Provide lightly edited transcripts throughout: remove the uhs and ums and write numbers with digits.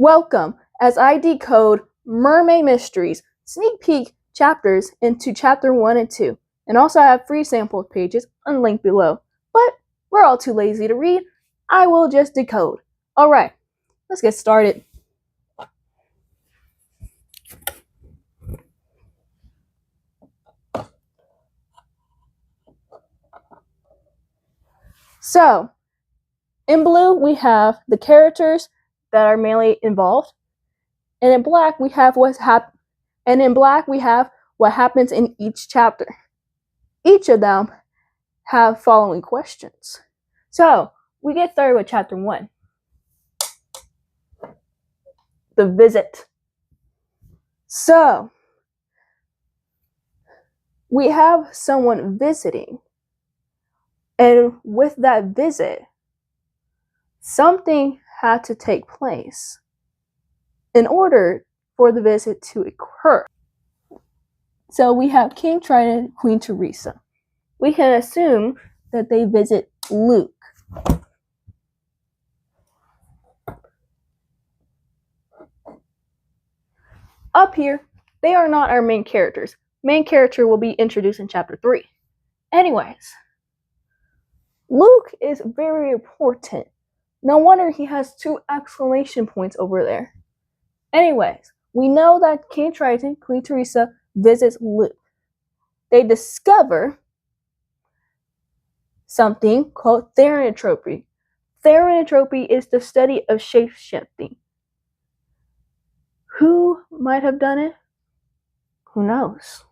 Welcome as I decode Mermaid Mysteries, sneak peek chapters into chapter 1 and 2, and also I have free sample pages on the link below. But we're all too lazy to read. I will just decode. Alright, let's get started. So, in blue we have the characters that are mainly involved, and in black we have what happens in each chapter. Each of them have following questions. So, we get started with chapter 1. The visit. So, we have someone visiting, and with that visit, something had to take place in order for the visit to occur. So we have King Triton and Queen Teresa. We can assume that they visit Luke. Up here, they are not our main characters. Main character will be introduced in chapter 3. Anyways, Luke is very important. No wonder he has 2 exclamation points over there. Anyways, we know that King Triton, Queen Teresa visits Luke. They discover something called therianthropy. Therianthropy is the study of shape-shifting. Who might have done it? Who knows?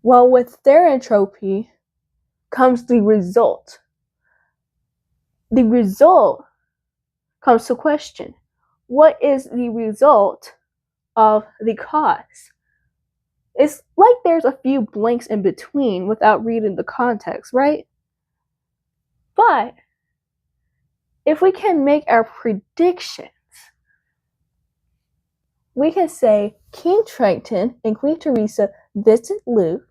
Well, with therianthropy comes the result. The result comes to question. What is the result of the cause? It's like there's a few blanks in between without reading the context, right? But if we can make our predictions, we can say King Triton and Queen Teresa visit Luke.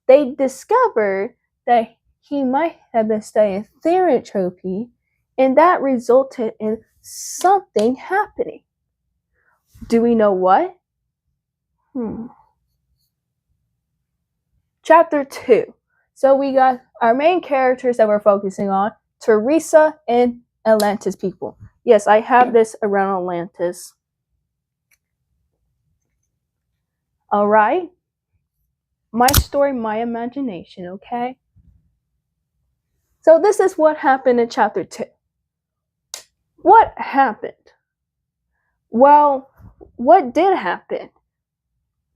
They discovered that he might have been studying therianthropy, and that resulted in something happening. Do we know what? Chapter 2. So we got our main characters that we're focusing on, Teresa and Atlantis people. Yes, I have this around Atlantis. Alright? My story, my imagination, okay? So this is what happened in chapter 2. What happened? Well, what did happen?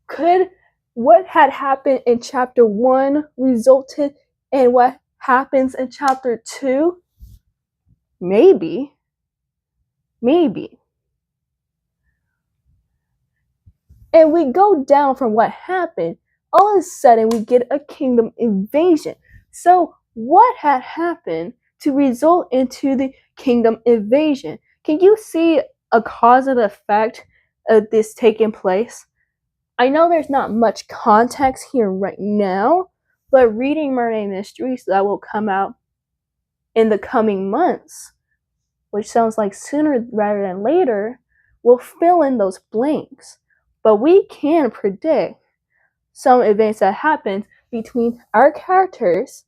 Could what had happened in chapter 1 resulted in what happens in chapter 2? Maybe. And we go down from what happened. All of a sudden, we get a kingdom invasion. So, what had happened to result into the kingdom invasion? Can you see a cause and effect of this taking place? I know there's not much context here right now, but reading Mermaid Mysteries that will come out in the coming months, which sounds like sooner rather than later, will fill in those blanks. But we can predict some events that happened between our characters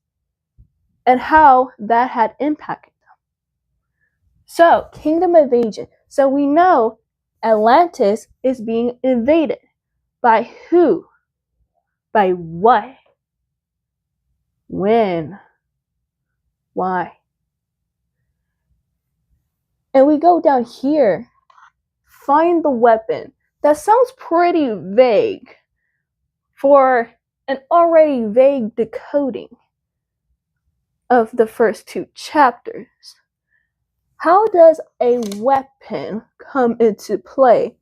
and how that had impacted them. So, kingdom invasion. So we know Atlantis is being invaded. By who? By what? When? Why? And we go down here. Find the weapon. That sounds pretty vague for an already vague decoding of the first 2 chapters. How does a weapon come into play?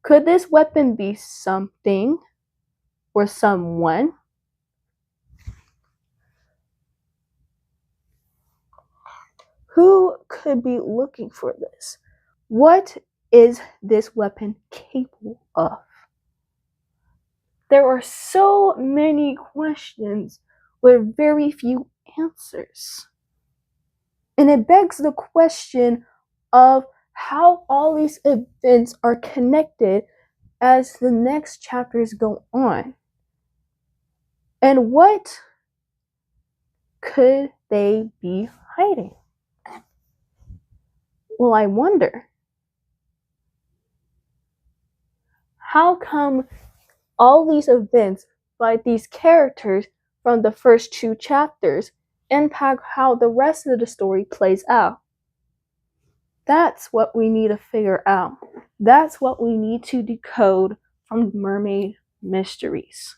Could this weapon be something or someone? Who could be looking for this? What is this weapon capable of? There are so many questions with very few answers. And it begs the question of how all these events are connected as the next chapters go on. And what could they be hiding? Well, I wonder, how come all these events by these characters from the first 2 chapters impact how the rest of the story plays out? That's what we need to figure out. That's what we need to decode from Mermaid Mysteries.